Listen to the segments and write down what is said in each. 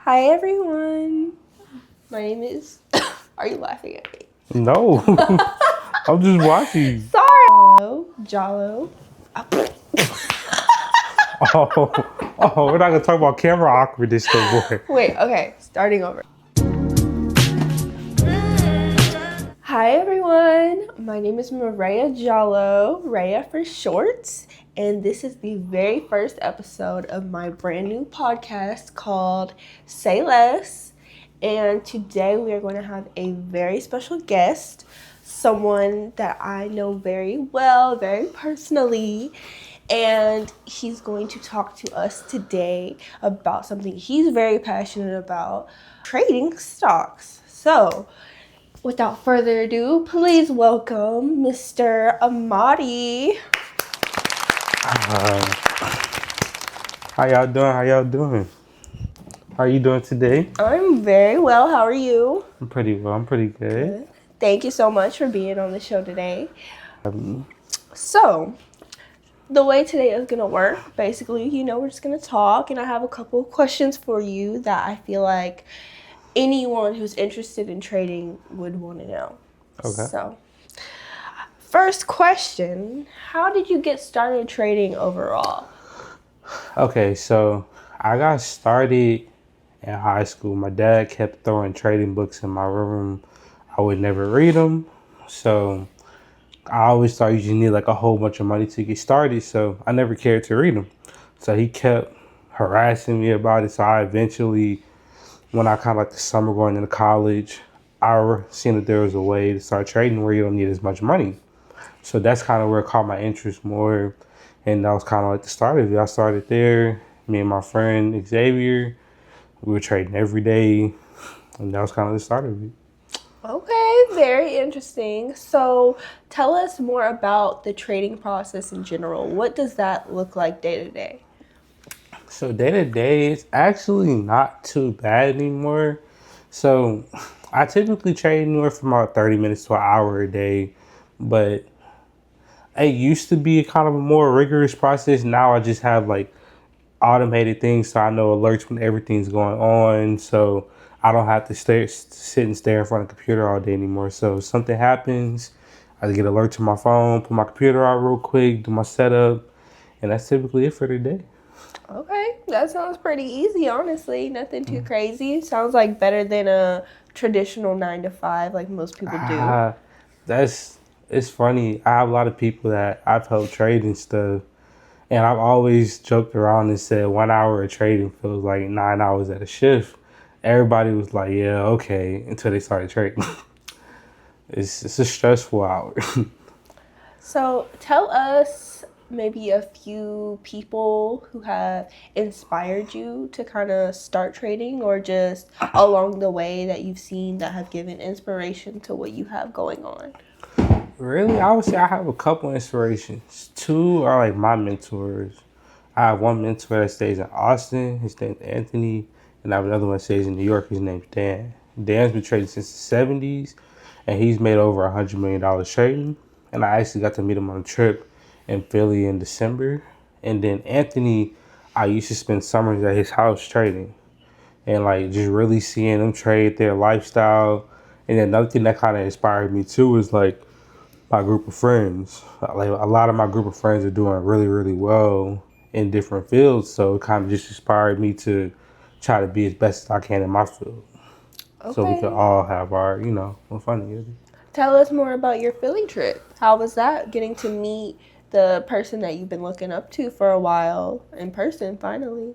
Hi everyone. My name is. Are you laughing at me? No, I'm just watching. Sorry. Jalo. We're not gonna talk about camera awkwardness, though, boy. Wait. Okay. Starting over. Hi everyone. My name is Maria Jalo. Raya for short. And this is the very first episode of my brand new podcast called Say Less. And today we are going to have a very special guest, someone that I know very well, very personally. And he's going to talk to us today about something he's very passionate about, trading stocks. So, without further ado, please welcome Mr. Amadi. How y'all doing? How you doing today? I'm very well. How are you? I'm pretty well. I'm pretty good. Thank you so much for being on the show today. So, the way today is going to work, basically, we're just going to talk, and I have a couple of questions for you that I feel like anyone who's interested in trading would want to know. Okay. So, first question, how did you get started trading overall? Okay, so I got started in high school. My dad kept throwing trading books in my room. I would never read them, so I always thought you just need like a whole bunch of money to get started. So I never cared to read them. So he kept harassing me about it. So I eventually, when I kind of like the summer going into college, I seen that there was a way to start trading where you don't need as much money. So that's kind of where it caught my interest more. And that was kind of like the start of it. I started there. Me and my friend Xavier, we were trading every day. And that was kind of the start of it. Okay, very interesting. So tell us more about the trading process in general. What does that look like day to day? So day to day, it's actually not too bad anymore. So I typically trade anywhere from about 30 minutes to an hour a day. But it used to be kind of a more rigorous process. Now I just have like automated things, so I know alerts when everything's going on. So I don't have to sit and stare in front of the computer all day anymore. So if something happens, I get alert to my phone, put my computer out real quick, do my setup, and that's typically it for the day. Okay, that sounds pretty easy, honestly. Nothing too crazy. Sounds like better than a traditional 9 to 5 like most people do. That's it's funny. I have a lot of people that I've helped trade and stuff, and I've always joked around and said 1 hour of trading feels like 9 hours at a shift. Everybody was like, "Yeah, okay," until they started trading. It's a stressful hour. So tell us maybe a few people who have inspired you to kind of start trading, or just along the way that you've seen that have given inspiration to what you have going on. Really, I would say I have a couple inspirations. Two are like my mentors. I have one mentor that stays in Austin. His name's Anthony. And I have another one that stays in New York. His name's Dan. Dan's been trading since the 70s. And he's made over $100 million trading. And I actually got to meet him on a trip in Philly in December. And then Anthony, I used to spend summers at his house trading. And like just really seeing them trade, their lifestyle. And then another thing that kind of inspired me too was like my group of friends. Like a lot of my group of friends are doing really, really well in different fields. So it kind of just inspired me to try to be as best as I can in my field. Okay. So we could all have our, fun together. Tell us more about your Philly trip. How was that, getting to meet the person that you've been looking up to for a while in person finally?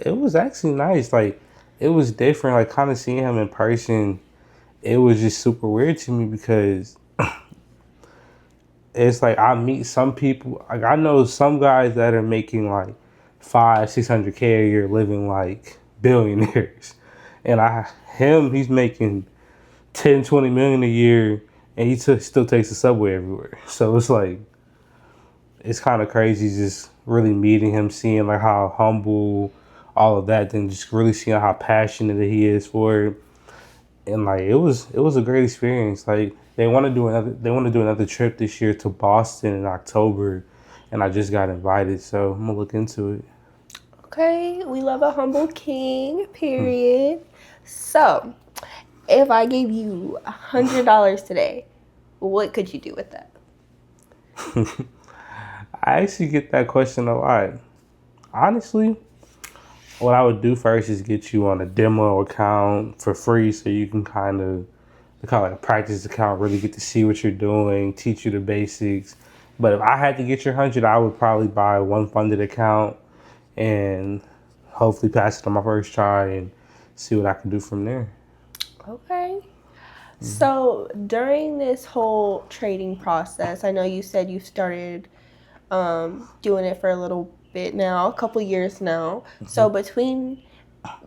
It was actually nice. Like it was different. Like kind of seeing him in person, it was just super weird to me because it's like I meet some people. Like I know some guys that are making like 500-600K a year, living like billionaires, and he's making 10-20 million a year, and he still takes the subway everywhere. So it's like it's kind of crazy just really meeting him, seeing like how humble, all of that, then just really seeing how passionate he is for it. And like it was a great experience. Like they want to do another trip this year to Boston in October, and I just got invited, so I'm gonna look into it. Okay, we love a humble king, period. So, if I gave you $100 today, what could you do with that? I actually get that question a lot. Honestly, what I would do first is get you on a demo account for free so you can kind of, they call it a practice account, really get to see what you're doing, teach you the basics. But if I had to get your 100, I would probably buy one funded account and hopefully pass it on my first try and see what I can do from there. Okay. So, during this whole trading process, I know you said you started doing it for a little bit now, a couple years now. So, between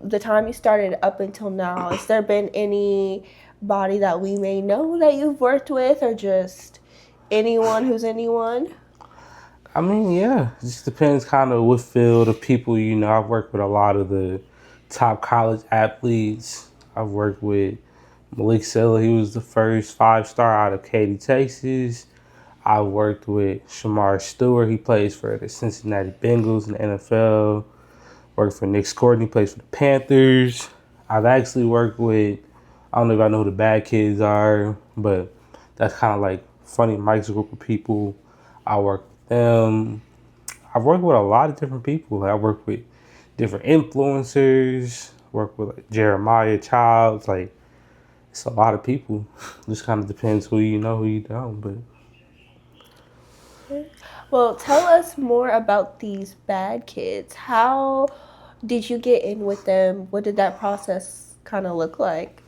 the time you started up until now, has there been anybody that we may know that you've worked with, or just anyone who's anyone? I mean, yeah, it just depends kind of what field of people, I've worked with a lot of the top college athletes. I've worked with Malik Sella, he was the first 5-star out of Katy, Texas. I worked with Shamar Stewart, he plays for the Cincinnati Bengals in the NFL. Worked for Nick Scordon, he plays for the Panthers. I've actually worked with, I don't know if I know who the Bad Kids are, but that's kind of like Funny Mike's group of people. I work with them. I've worked with a lot of different people. Like I work with different influencers, work with like Jeremiah Childs, like it's a lot of people. Just kind of depends who you know, who you don't. But Well, tell us more about these bad kids. How did you get in with them? What did that process kind of look like?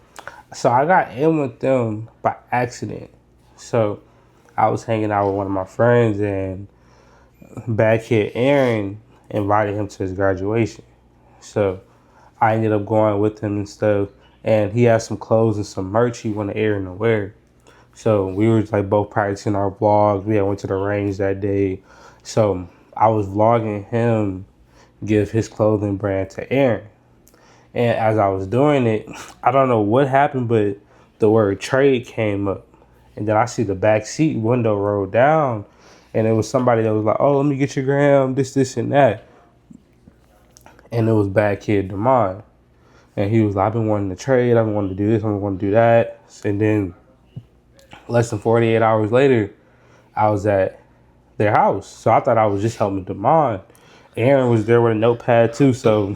so I got in with them by accident. So I was hanging out with one of my friends and Bad Kid Aaron invited him to his graduation. So I ended up going with him and stuff. And he had some clothes and some merch he wanted Aaron to wear. So we were like both practicing our vlogs. We had went to the range that day. So I was vlogging him give his clothing brand to Aaron. And as I was doing it, I don't know what happened, but the word trade came up. And then I see the back seat window roll down. And it was somebody that was like, oh, let me get your gram, this, and that. And it was Bad Kid Demond. And he was like, I've been wanting to trade. I've been wanting to do this. I've been wanting to do that. And then less than 48 hours later, I was at their house. So I thought I was just helping Demond. Aaron was there with a notepad too. So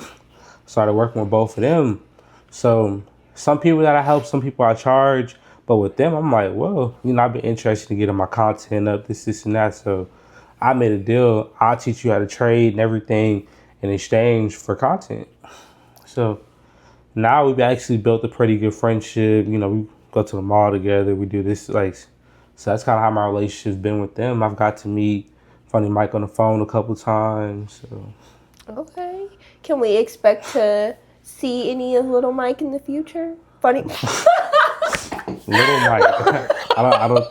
started working with both of them. So some people that I help, some people I charge. But with them, I'm like, well, I've been interested in getting my content up, this, and that. So I made a deal. I'll teach you how to trade and everything in exchange for content. So now we've actually built a pretty good friendship. We go to the mall together. We do this, like, so that's kind of how my relationship's been with them. I've got to meet Funny Mike on the phone a couple times. So. Okay. Can we expect to see any of Little Mike in the future? Funny. Little Mike. I don't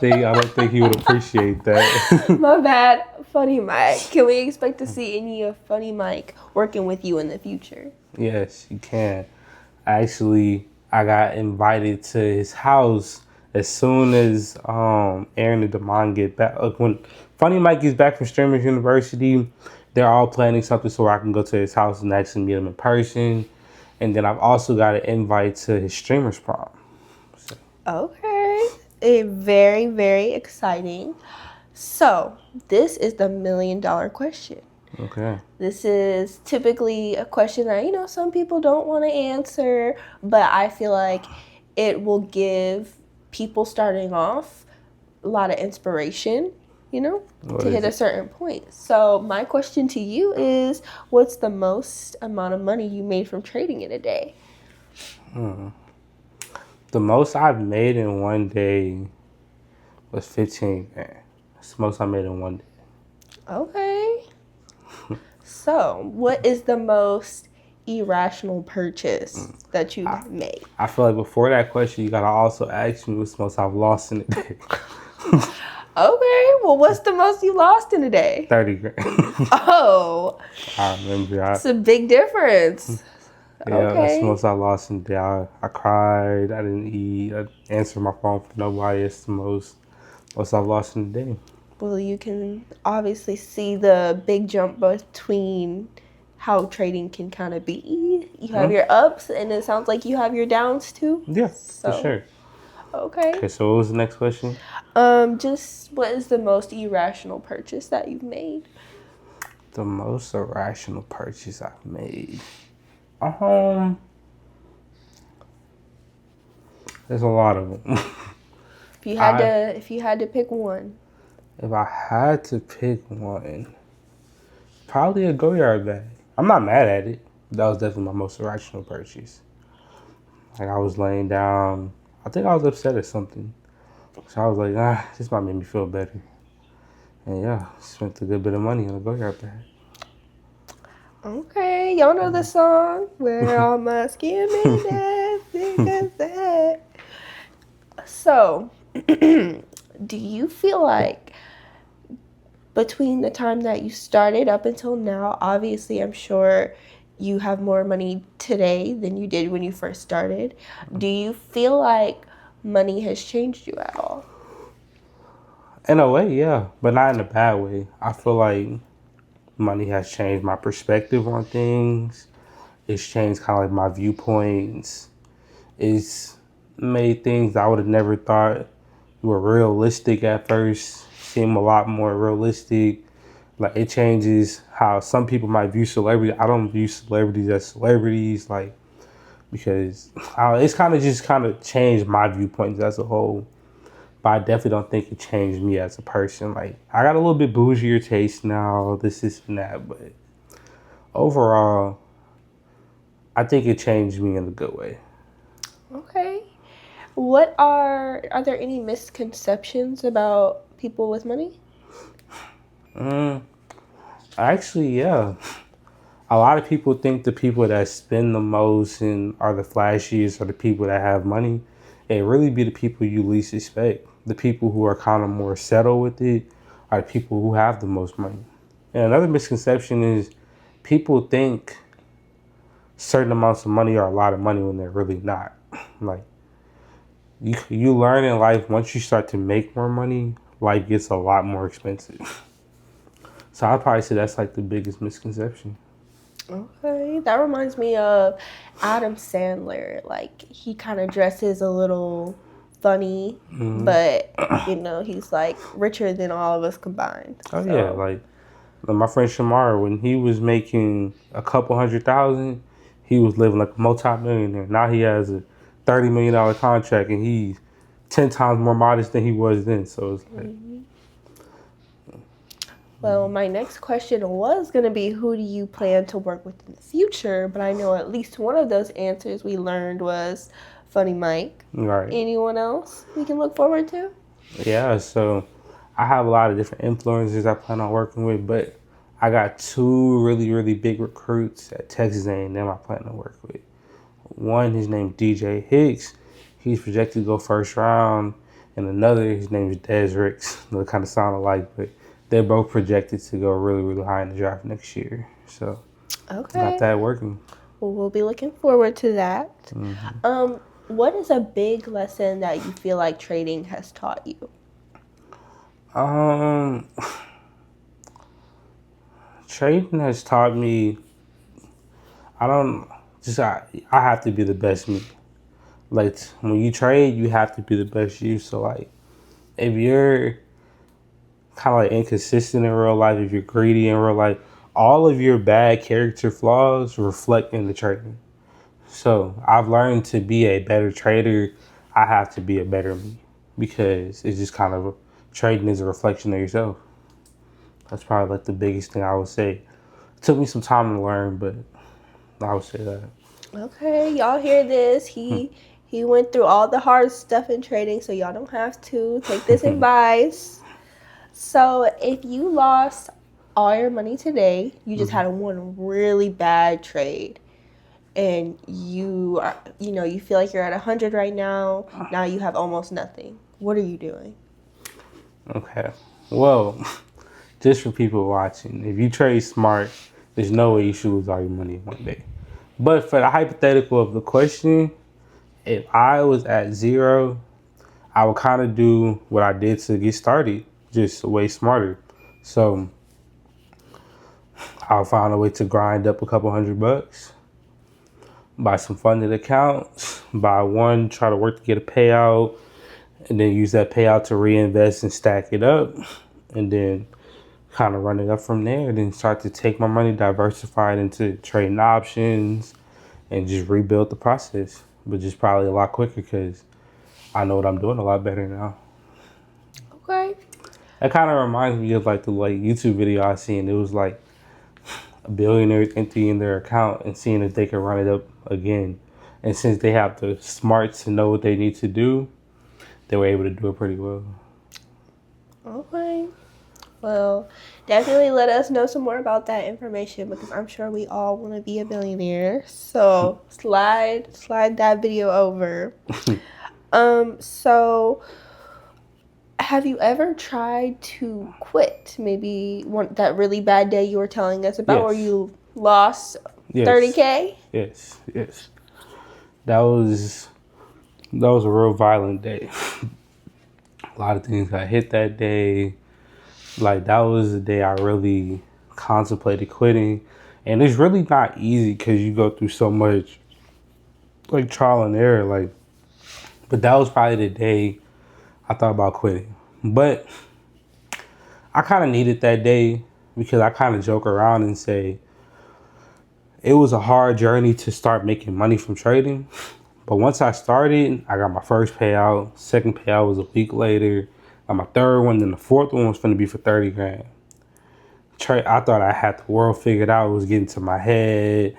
think he would appreciate that. My bad. Funny Mike. Can we expect to see any of Funny Mike working with you in the future? Yes, you can. Actually, I got invited to his house as soon as Aaron and Demond get back. Like when Funny Mike gets back from Streamers University, they're all planning something so I can go to his house and actually meet him in person. And then I've also got an invite to his streamers prom. So. Okay. Very, very exciting. So, this is the $1 million question. Okay. This is typically a question that, some people don't want to answer, but I feel like it will give people starting off a lot of inspiration, What to hit a certain point. So my question to you is, what's the most amount of money you made from trading in a day? The most I've made in one day was 15 grand. That's the most I made in one day. Okay. So, what is the most irrational purchase that you've made? I feel like before that question, you gotta also ask me what's the most I've lost in a day. Okay, well, what's the most you lost in a day? 30 grand. Oh, I remember. it's a big difference. Yeah, Okay. that's the most I lost in a day. I cried. I didn't eat. I answered my phone for nobody. It's the most I've lost in a day. Well, you can obviously see the big jump between how trading can kind of be. You have your ups, and it sounds like you have your downs too. Yeah, for So, sure. okay. Okay, so what was the next question? Just what is the most irrational purchase that you've made? The most irrational purchase I've made. There's a lot of them. If you had to pick one. If I had to pick one, probably a go-yard bag. I'm not mad at it. That was definitely my most irrational purchase. Like I was laying down, I think I was upset at something. So I was like, this might make me feel better. And yeah, spent a good bit of money on a go-yard bag. Okay, y'all know the song. Where all my skimming that. So, do you feel like between the time that you started up until now, obviously I'm sure you have more money today than you did when you first started. Do you feel like money has changed you at all? In a way, yeah, but not in a bad way. I feel like money has changed my perspective on things. It's changed kind of like my viewpoints. It's made things I would have never thought were realistic at first seem a lot more realistic. Like it changes how some people might view celebrity. I don't view celebrities as celebrities, like because it's kind of changed my viewpoints as a whole. But I definitely don't think it changed me as a person. Like I got a little bit bougier taste now, this and that, but overall, I think it changed me in a good way. Okay. Are there any misconceptions about people with money? Actually, yeah. A lot of people think the people that spend the most and are the flashiest are the people that have money. It really be the people you least expect. The people who are kind of more settled with it are the people who have the most money. And another misconception is people think certain amounts of money are a lot of money when they're really not. Like you learn in life once you start to make more money, life gets a lot more expensive. So I'd probably say that's like the biggest misconception. Okay, that reminds me of Adam Sandler. Like he kind of dresses a little funny, but he's like richer than all of us combined. Oh yeah, So like my friend Shamar, when he was making a couple 100,000, he was living like a multi-millionaire. Now he has a $30 million contract, and he's 10 times more modest than he was then. So it's like, well, my next question was going to be who do you plan to work with in the future? But I know at least one of those answers we learned was Funny Mike. right. Anyone else we can look forward to? Yeah, so I have a lot of different influencers I plan on working with, but I got two really, really big recruits at Texas A&M I plan to work with. One, his name DJ Hicks. He's projected to go first round. And another, his name is Des Ricks. They kind of sound alike, but they're both projected to go really, really high in the draft next year. So Okay. got that working. Well, we'll be looking forward to that. What is a big lesson that you feel like trading has taught you? Trading has taught me I have to be the best me. Like when you trade, you have to be the best you. So like if you're kind of like inconsistent in real life, if you're greedy in real life, all of your bad character flaws reflect in the trading. So I've learned to be a better trader. I have to be a better me because it's just kind of trading is a reflection of yourself. That's probably like the biggest thing I would say. It took me some time to learn, but I would say that. Okay, y'all hear this? He went through all the hard stuff in trading, so y'all don't have to take this advice. So if you lost all your money today, you just had one really bad trade, and you are, you feel like you're at 100 right now. Now you have almost nothing. What are you doing? Okay. Well, just for people watching, if you trade smart, there's no way you should lose all your money in one day. But for the hypothetical of the question, if I was at zero, I would kind of do what I did to get started, just way smarter. So I'll find a way to grind up a couple $100, buy some funded accounts, buy one, try to work to get a payout, and then use that payout to reinvest and stack it up, and then kind of run it up from there. Then start to take my money, diversify it into trading options, and just rebuild the process. But just probably a lot quicker because I know what I'm doing a lot better now. Okay. That kind of reminds me of like the YouTube video I seen. It was like a billionaire emptying their account and seeing if they can run it up again. And since they have the smarts to know what they need to do, they were able to do it pretty well. Okay. Well, definitely let us know some more about that information because I'm sure we all want to be a billionaire. So slide that video over. So have you ever tried to quit? Maybe that really bad day you were telling us about, where you lost 30K? Yes. That was a real violent day. A lot of things got hit that day. Like, that was the day I really contemplated quitting. And it's really not easy because you go through so much, like, trial and error. Like, but that was probably the day I thought about quitting. But I kind of needed that day because I kind of joke around and say it was a hard journey to start making money from trading. But once I started, I got my first payout. Second payout was a week later. Got my third one, then the fourth one was going to be for 30 grand. I thought I had the world figured out. It was getting to my head.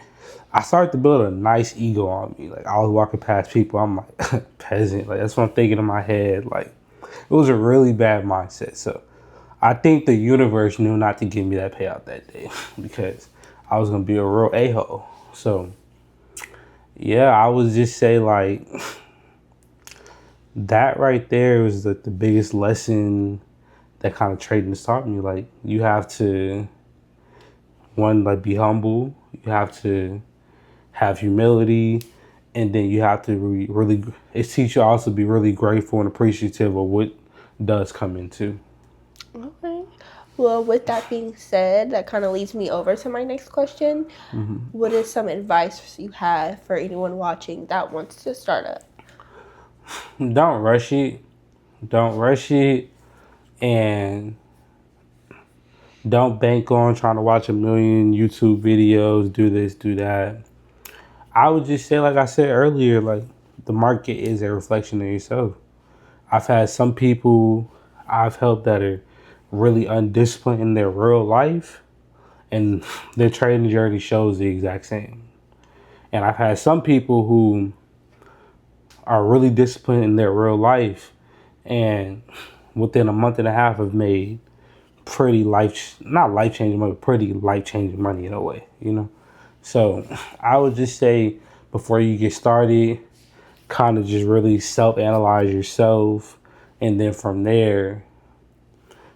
I started to build a nice ego on me. Like, I was walking past people, I'm like, peasant. Like, that's what I'm thinking in my head. Like, it was a really bad mindset. So I think the universe knew not to give me that payout that day because I was going to be a real a-hole. So yeah, I would just say, like, that right there was the biggest lesson that kind of trading has taught me. Like, you have to, one, like, be humble. You have to have humility. And then you have to really, it teaches you also be really grateful and appreciative of what does come into. Okay. Well, with that being said, that kind of leads me over to my next question. Mm-hmm. What is some advice you have for anyone watching that wants to start up? Don't rush it. Don't rush it. And don't bank on trying to watch a million YouTube videos, do this, do that. I would just say, like I said earlier, like, the market is a reflection of yourself. I've had some people I've helped that are really undisciplined in their real life, and their trading journey shows the exact same. And I've had some people who are really disciplined in their real life, and within a month and a half have made pretty not life-changing money, but pretty life-changing money in a way, you know? So I would just say, before you get started, kind of just really self-analyze yourself, and then from there,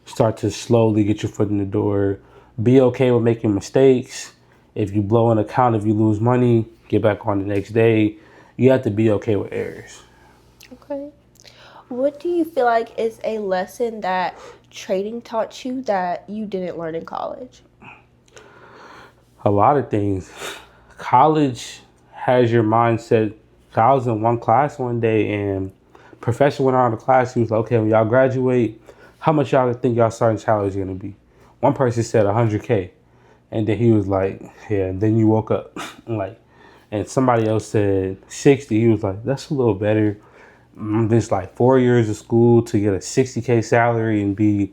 start to slowly get your foot in the door. Be okay with making mistakes. If you blow an account, if you lose money, get back on the next day. You have to be okay with errors. Okay. What do you feel like is a lesson that trading taught you that you didn't learn in college? A lot of things. College has your mindset. I was in one class one day, and professor went around the class. He was like, okay, when y'all graduate, how much y'all think y'all starting salary is going to be? One person said 100K. And then he was like, yeah, and then you woke up. Like, and somebody else said 60. He was like, that's a little better. It's like 4 years of school to get a 60K salary and be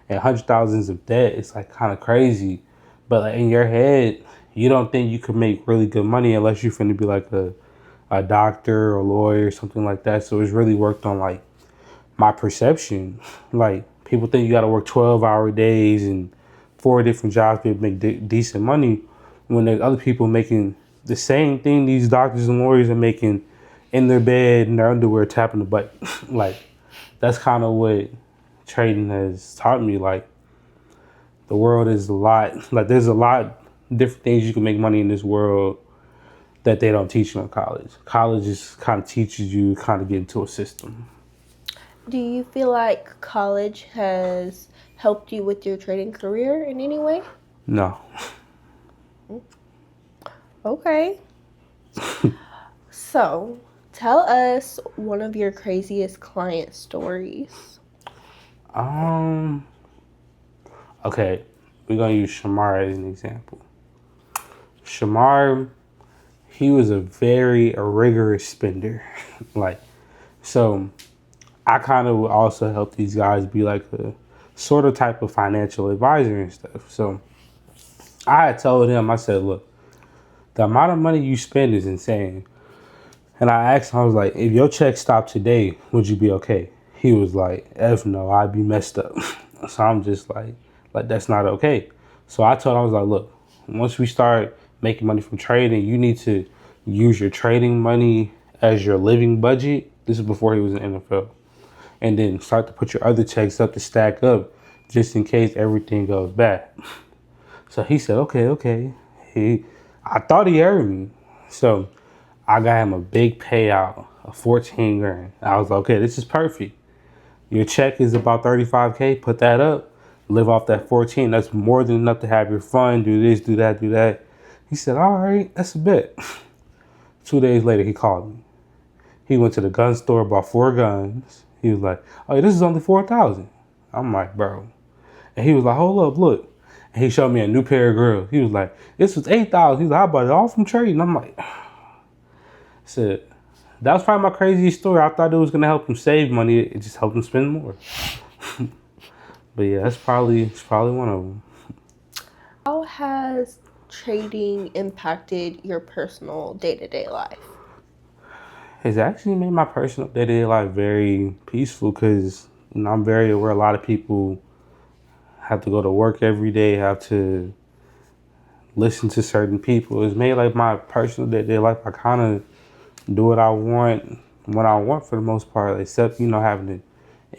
in hundred thousands of debt. It's like kind of crazy. But like, in your head, you don't think you could make really good money unless you're finna be like a doctor or lawyer or something like that. So it's really worked on like my perception. Like, people think you got to work 12-hour days and 4 different jobs to make decent money, when there's other people making the same thing these doctors and lawyers are making in their bed in their underwear tapping the butt. Like, that's kind of what trading has taught me. Like, the world is a lot, like, there's a lot different things you can make money in this world that they don't teach you in college. College just kind of teaches you kind of get into a system. Do you feel like college has helped you with your trading career in any way? No. Okay. So, tell us one of your craziest client stories. Um. Okay, we're gonna use Shamar as an example. Shamar, he was a very rigorous spender. Like, so I kind of would also help these guys be like a sort of type of financial advisor and stuff. So I had told him, I said, look, the amount of money you spend is insane. And I asked him, I was like, if your check stopped today, would you be okay? He was like, F no, I'd be messed up. So I'm just like that's not okay. So I told him, I was like, look, once we start making money from trading, you need to use your trading money as your living budget. This is before he was in the NFL. And then start to put your other checks up to stack up just in case everything goes bad. So he said, okay. I thought he heard me. So I got him a big payout of 14 grand. I was like, okay, this is perfect. Your check is about 35K. Put that up. Live off that 14. That's more than enough to have your fun. Do this, do that, do that. He said, all right, that's a bet. 2 days later, he called me. He went to the gun store, bought 4 guns. He was like, oh, this is only 4,000. I'm like, bro. And he was like, hold up, look. And he showed me a new pair of grills. He was like, this was 8,000. He was like, I bought it all from trading. I'm like, I said, that was probably my craziest story. I thought it was gonna help him save money. It just helped him spend more. But yeah, it's probably one of them. How has trading impacted your personal day-to-day life? It's actually made my personal day-to-day life very peaceful because I'm very aware a lot of people have to go to work every day, have to listen to certain people. It's made like my personal day-to-day life. I kind of do what I want when I want for the most part, except having to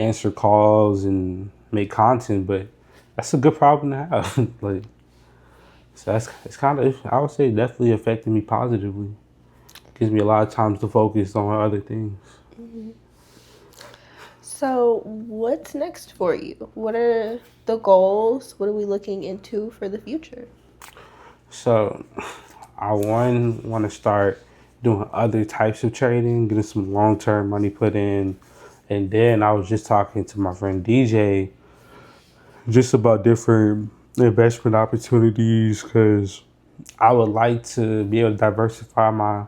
answer calls and make content. But that's a good problem to have. Like, so it's kind of, I would say, definitely affected me positively. Gives me a lot of times to focus on other things. Mm-hmm. So, what's next for you? What are the goals? What are we looking into for the future? So I want to start doing other types of trading, getting some long term money put in, and then I was just talking to my friend DJ just about different investment opportunities because I would like to be able to diversify my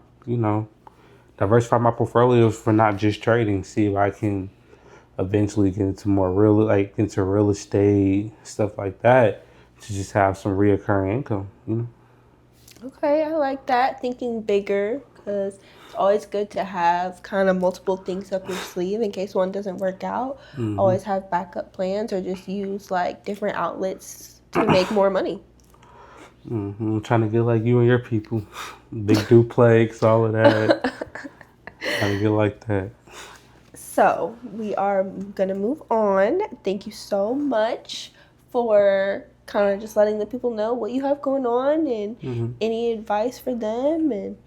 portfolios for not just trading. See if I can eventually get into more into real estate stuff like that to just have some reoccurring income. Okay, I like that. Thinking bigger because it's always good to have kind of multiple things up your sleeve in case one doesn't work out. Mm-hmm. Always have backup plans or just use like different outlets to make more money. Mm-hmm. I'm trying to get like you and your people, big duplex, all of that. Trying to get like that. So, we are going to move on. Thank you so much for kind of just letting the people know what you have going on and Mm-hmm. any advice for them. And,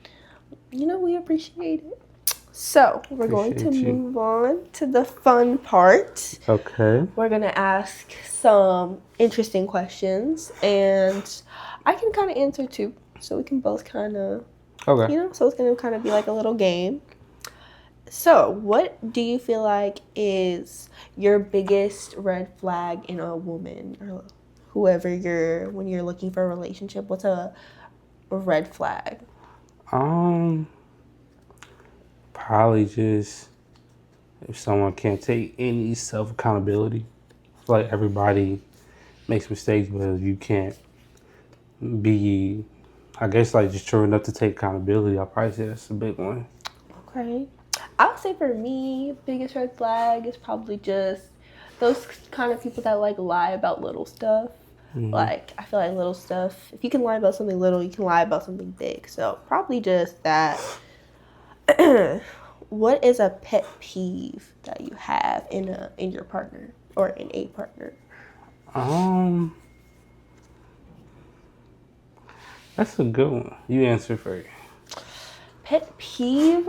we appreciate it. So, we're going to Appreciate you. move on to the fun part. Okay. We're going to ask some interesting questions, and I can kind of answer too. So, we can both kind of, Okay. so it's going to kind of be like a little game. So, what do you feel like is your biggest red flag in a woman or whoever when you're looking for a relationship? What's a red flag? Probably just if someone can't take any self accountability. I feel like everybody makes mistakes, but if you can't be, I guess, like just true enough to take accountability, I'll probably say that's a big one. Okay. I would say for me, biggest red flag is probably just those kind of people that like lie about little stuff. Mm-hmm. Like, I feel like little stuff, if you can lie about something little, you can lie about something big. So, probably just that. What is a pet peeve that you have in your partner or in a partner? That's a good one. You answer first. Pet peeve?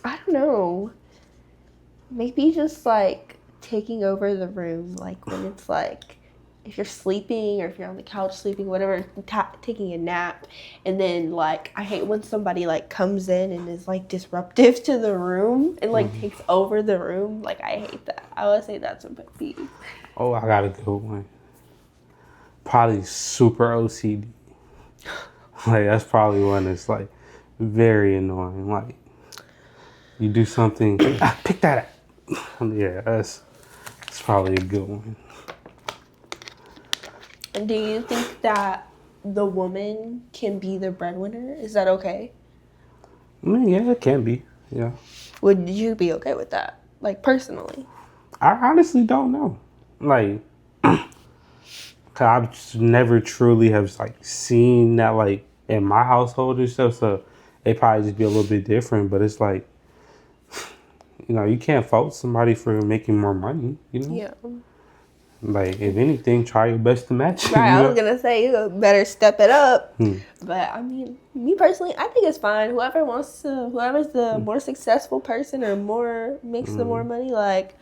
I don't know. Maybe just like taking over the room, like when it's like if you're sleeping or if you're on the couch sleeping, whatever, taking a nap, and then like I hate when somebody like comes in and is like disruptive to the room and like takes over the room. Like I hate that. I would say that's a pet peeve. Oh, I got a good one. Probably super OCD. Like that's probably one that's like very annoying. Like you do something, pick that up. Yeah, that's probably a good one. And do you think that the woman can be the breadwinner? Is that okay? I mean, yeah, it can be. Yeah. Would you be okay with that? Like personally? I honestly don't know. Like, cause I've just never truly have like seen that like in my household and stuff. So it probably just be a little bit different. But it's like, you can't fault somebody for making more money. Yeah. Like if anything, try your best to match it. Right, I was gonna say you better step it up. Hmm. But I mean, me personally, I think it's fine. Whoever's the more successful person or more makes the more money, like,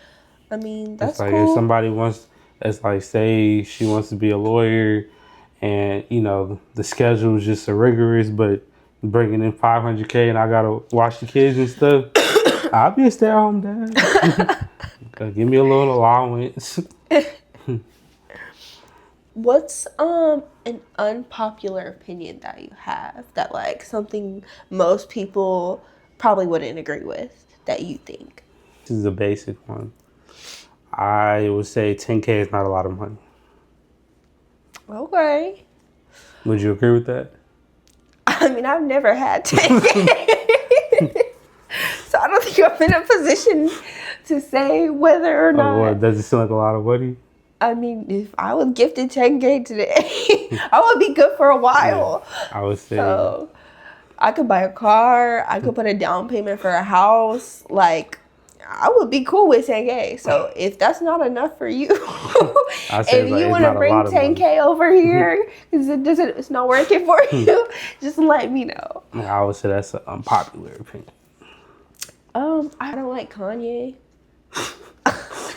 I mean, that's It's like cool. if somebody wants, it's like say she wants to be a lawyer, and the schedule is just so rigorous, but bringing in $500K and I gotta watch the kids and stuff. I'll be a stay-at-home dad. Give me a little allowance. What's an unpopular opinion that you have that like something most people probably wouldn't agree with that you think? This is a basic one. I would say 10K is not a lot of money. Okay. Would you agree with that? I mean, I've never had 10K. So I don't think I'm in a position to say whether or not. What, does it seem like a lot of money? I mean, if I was gifted 10K today, I would be good for a while. Yeah, I would say. So I could buy a car. I could put a down payment for a house. Like, I would be cool with 10K. So if that's not enough for you, if you want to bring 10K over here because it's not working for you, just let me know. I would say that's an unpopular opinion. I don't like Kanye.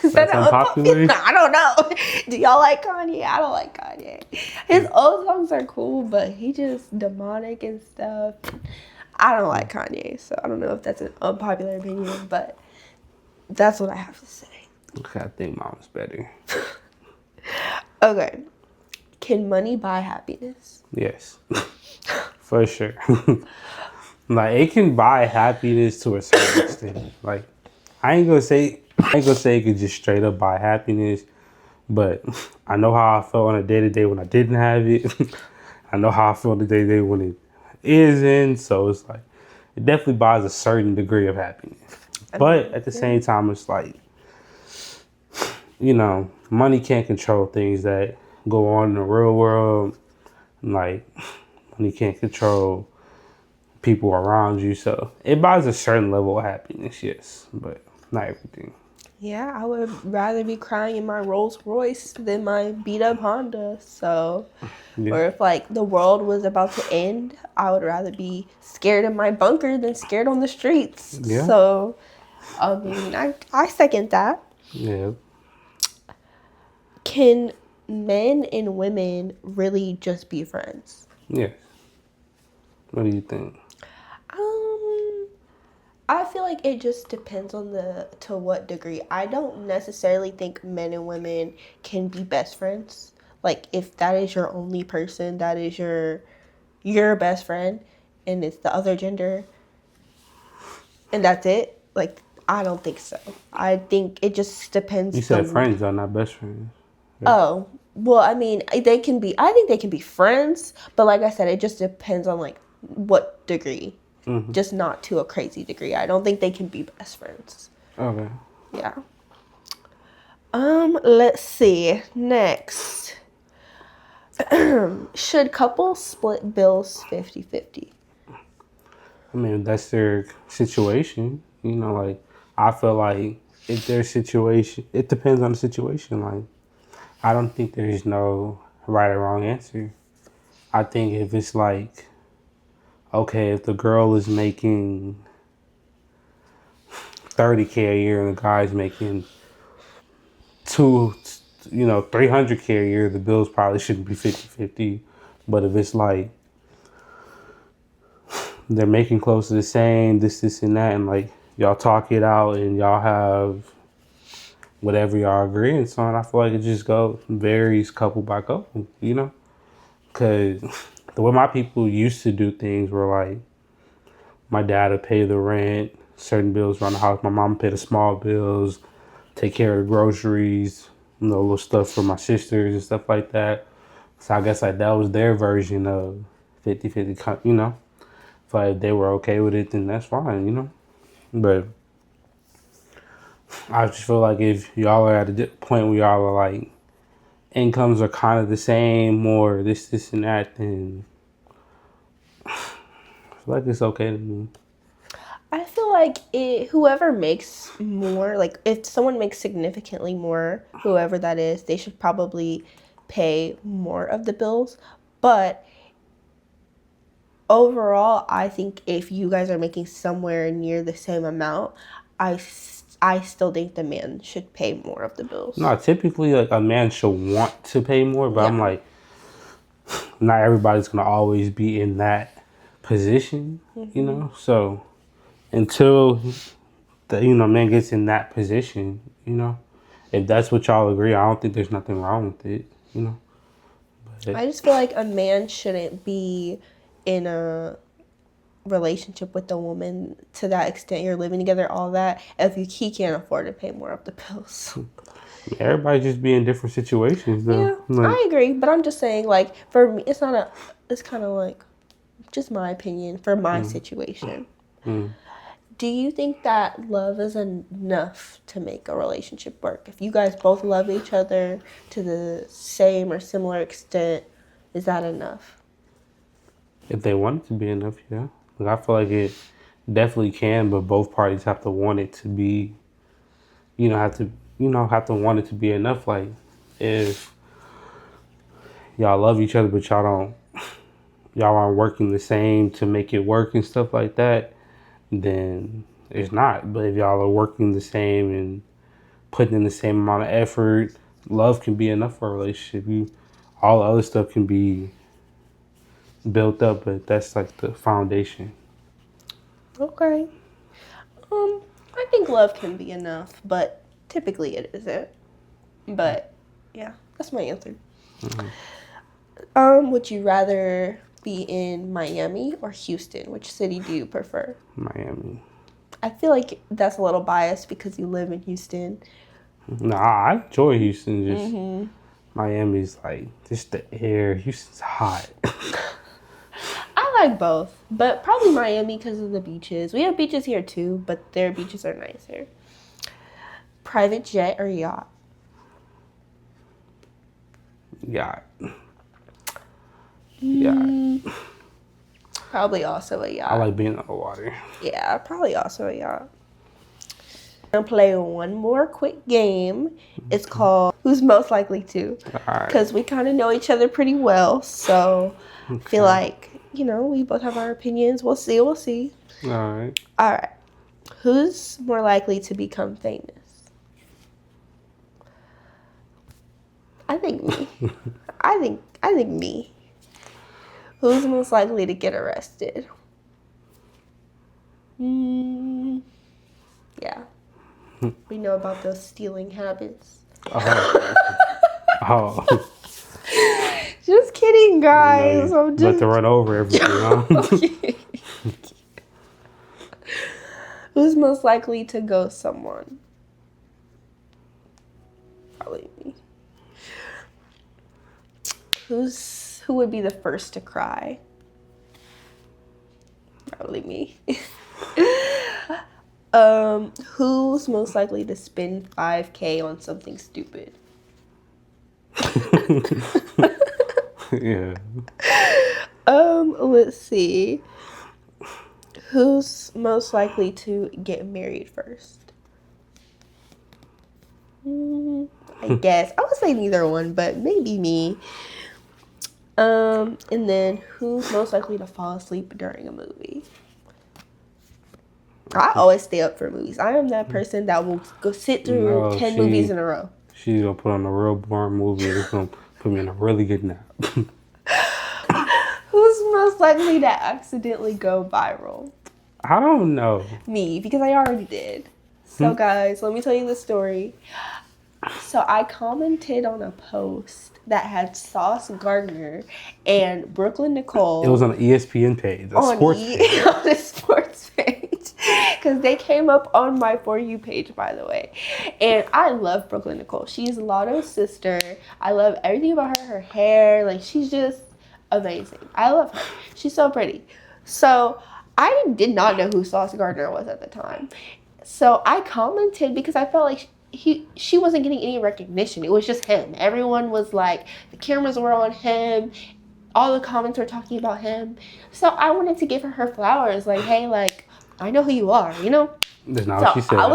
That's unpopular? I don't know. Do y'all like Kanye? I don't like Kanye. His old songs are cool, but he just demonic and stuff. I don't like Kanye, so I don't know if that's an unpopular opinion, but that's what I have to say. Okay, I think mine was better. Okay. Can money buy happiness? Yes. For sure. Like, it can buy happiness to a certain extent. Like, I ain't gonna say it could just straight up buy happiness, but I know how I felt on a day-to-day when I didn't have it. I know how I feel on the day-to-day when it isn't, so it's like, it definitely buys a certain degree of happiness. But at the same time, it's like, money can't control things that go on in the real world. Like, money can't control people around you. So it buys a certain level of happiness, yes, but not everything. Yeah, I would rather be crying in my Rolls Royce than my beat up Honda. So, or if like the world was about to end, I would rather be scared in my bunker than scared on the streets. Yeah. So, I mean, I second that. Yeah. Can men and women really just be friends? Yes. What do you think? I feel like it just depends on to what degree. I don't necessarily think men and women can be best friends. Like if that is your only person, that is your best friend, and it's the other gender, and that's it. Like I don't think so. I think it just depends. You said friends are not best friends. Yeah. Oh well, I mean they can be. I think they can be friends, but like I said, it just depends on like what degree. Mm-hmm. Just not to a crazy degree. I don't think they can be best friends. Okay. Yeah. Let's see. Next. Should couples split bills 50-50? I mean, that's their situation. Like, I feel like if their situation, it depends on the situation. Like, I don't think there's no right or wrong answer. I think if it's like, okay, if the girl is making $30K a year and the guy's making $300K a year, the bills probably shouldn't be 50-50. But if it's like they're making close to the same, this, and that, and like y'all talk it out and y'all have whatever y'all agreeing on, I feel like it just varies couple by couple, Because the way my people used to do things were like, my dad would pay the rent, certain bills around the house, my mom would pay the small bills, take care of the groceries, little stuff for my sisters and stuff like that. So I guess like that was their version of 50-50, If like they were okay with it, then that's fine, But I just feel like if y'all are at a point where y'all are like, incomes are kind of the same or this, and that, then I feel like it's okay to me. I feel like whoever makes more, like if someone makes significantly more, whoever that is, they should probably pay more of the bills. But overall, I think if you guys are making somewhere near the same amount, I still think the man should pay more of the bills. No, typically like a man should want to pay more, but Yeah. I'm like, not everybody's gonna always be in that position, So until the man gets in that position, if that's what y'all agree, I don't think there's nothing wrong with it. But I just feel like a man shouldn't be in a relationship with a woman to that extent. You're living together, all that, if he can't afford to pay more of the bills. everybody just be in different situations, though. Yeah, I agree, but I'm just saying, like, for me, it's kind of like just my opinion for my situation. Do you think that love is enough to make a relationship work? If you guys both love each other to the same or similar extent, is that enough? If they want it to be enough, yeah. Like, I feel like it definitely can, but both parties have to want it to be, have to want it to be enough. Like, if y'all love each other, but y'all aren't working the same to make it work and stuff like that, then it's not. But if y'all are working the same and putting in the same amount of effort, love can be enough for a relationship. All the other stuff can be built up, but that's like the foundation. Okay. I think love can be enough, but typically it isn't. But yeah, that's my answer. Would you rather be in Miami or Houston? Which city do you prefer? Miami. I feel like that's a little biased because you live in Houston. No, I enjoy Houston. Just Miami's like just the air. Houston's hot. I like both, but probably Miami because of the beaches. We have beaches here too, but their beaches are nicer. Private jet or yacht? Yacht. Yacht. Probably also a yacht. I like being on the water. Yeah, probably also a yacht. I'm gonna play one more quick game. It's called Who's Most Likely To? Because we kind of know each other pretty well, so I feel like, we both have our opinions. We'll see. All right. Who's more likely to become famous? I think me. I think me. Who's most likely to get arrested? Yeah. We know about those stealing habits. Oh. Just kidding, guys. I'm just Let to run over everything. Who's most likely to ghost someone? Probably me. Who would be the first to cry? Probably me. Who's most likely to spend $5,000 on something stupid? Yeah. Let's see. Who's most likely to get married first? I guess. I would say neither one, but maybe me. And then who's most likely to fall asleep during a movie? I always stay up for movies. I am that person that will go sit through 10 movies in a row. She's gonna put on a real boring movie and it's gonna put me in a really good nap. Who's most likely to accidentally go viral? I don't know. Me, because I already did. So guys, let me tell you the story. So I commented on a post that had Sauce Gardner and Brooklyn Nicole. It was on the ESPN page, a sports page. On the sports page. Because they came up on my For You page, by the way. And I love Brooklyn Nicole. She's Lotto's sister. I love everything about her. Her hair. Like, she's just amazing. I love her. She's so pretty. So I did not know who Sauce Gardner was at the time. So I commented because I felt like she wasn't getting any recognition. It was just him. Everyone was like, the cameras were on him. All the comments were talking about him. So I wanted to give her flowers. Like, hey, like, I know who you are, you know? That's not So what she said. I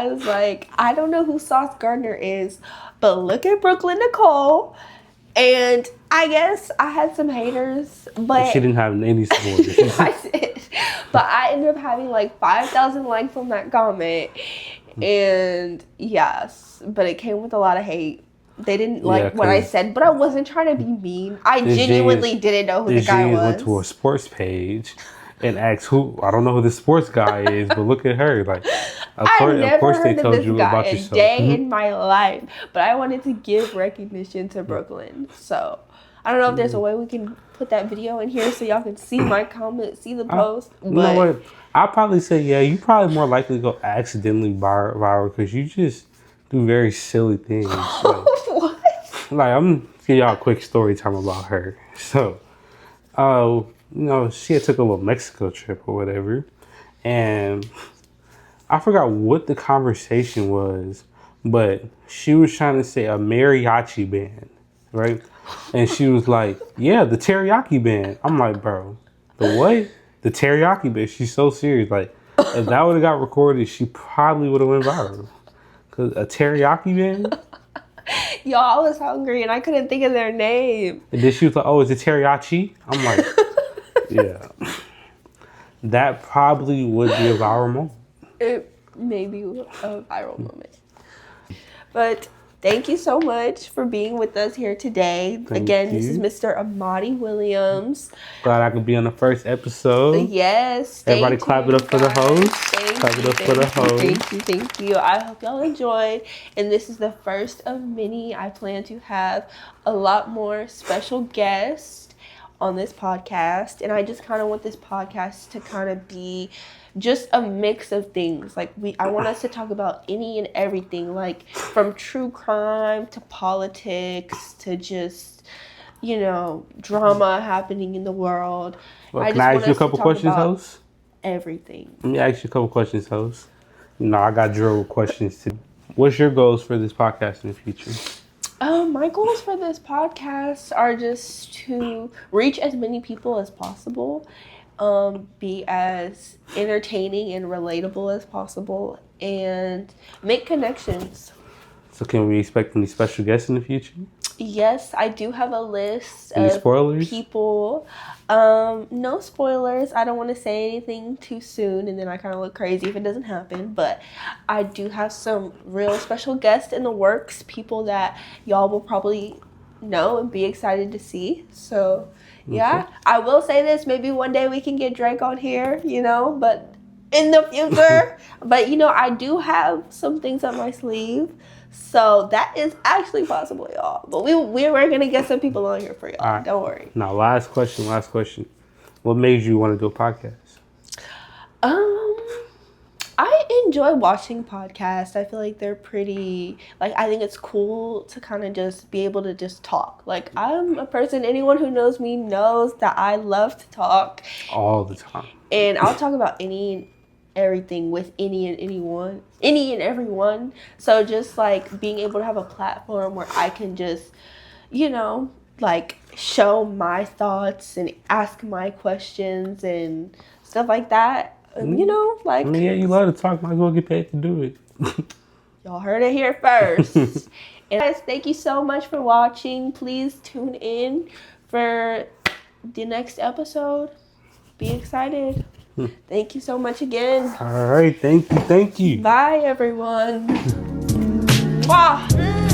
was like, I don't know who Sauce Gardner is, but look at Brooklyn Nicole. And I guess I had some haters, but she didn't have any supporters. I did. But I ended up having like 5,000 likes on that comment. And yes, but it came with a lot of hate. They didn't like what I said, but I wasn't trying to be mean. I genuinely didn't know who the guy was. Went to a sports page and asked who. I don't know who this sports guy is, but look at her. Like, of course they told you about yourself. A day in my life, but I wanted to give recognition to Brooklyn. So I don't know if there's a way we can put that video in here so y'all can see my comment, see the post. You know what? I'll probably say, yeah, you probably more likely go accidentally viral because you just do very silly things. Like, what? Like, I'm going to give y'all a quick story time about her. So, you know, she had took a little Mexico trip or whatever. And I forgot what the conversation was, but she was trying to say a mariachi band, right? And she was like, yeah, the teriyaki band. I'm like, bro, the what? The teriyaki band. She's so serious. Like, if that would have got recorded, she probably would have went viral. Because a teriyaki band? Y'all, I was hungry and I couldn't think of their name. And then she was like, oh, is it teriyaki? I'm like, yeah. That probably would be a viral moment. It may be a viral moment. But thank you so much for being with us here today. This is Mr. Amadi Williams. Glad I could be on the first episode. Yes. Everybody clap it up for the host. Clap it up for the host. Thank you. I hope y'all enjoyed. And this is the first of many. I plan to have a lot more special guests on this podcast. And I just kind of want this podcast to kind of be just a mix of things. Like, I want us to talk about any and everything, like from true crime to politics to just, you know, drama happening in the world. Well, can I ask you a couple questions, host? Everything. Let me ask you a couple questions, host. You know, I got drill questions too. What's your goals for this podcast in the future? My goals for this podcast are just to reach as many people as possible, be as entertaining and relatable as possible, and make connections. So can we expect any special guests in the future? Yes, I do have a list of spoilers? People. No spoilers. I don't want to say anything too soon and then I kind of look crazy if it doesn't happen. But I do have some real special guests in the works, people that y'all will probably know and be excited to see. So, yeah. Okay. I will say this. Maybe one day we can get Drake on here, you know, but in the future. But, you know, I do have some things up my sleeve. So that is actually possible, y'all. But we're going to get some people on here for y'all. Right. Don't worry. Now, last question. What made you want to do a podcast? I enjoy watching podcasts. I feel like they're pretty, like, I think it's cool to kind of just be able to just talk. Like, I'm a person, anyone who knows me knows that I love to talk. All the time. And I'll talk about everything with any and everyone. So just like being able to have a platform where I can just, you know, like show my thoughts and ask my questions and stuff like that. You know, like, I mean, yeah, you love to talk, might as well get paid to do it. Y'all heard it here first. And guys, thank you so much for watching. Please tune in for the next episode. Be excited. Thank you so much again. All right. Thank you. Bye, everyone. Mwah.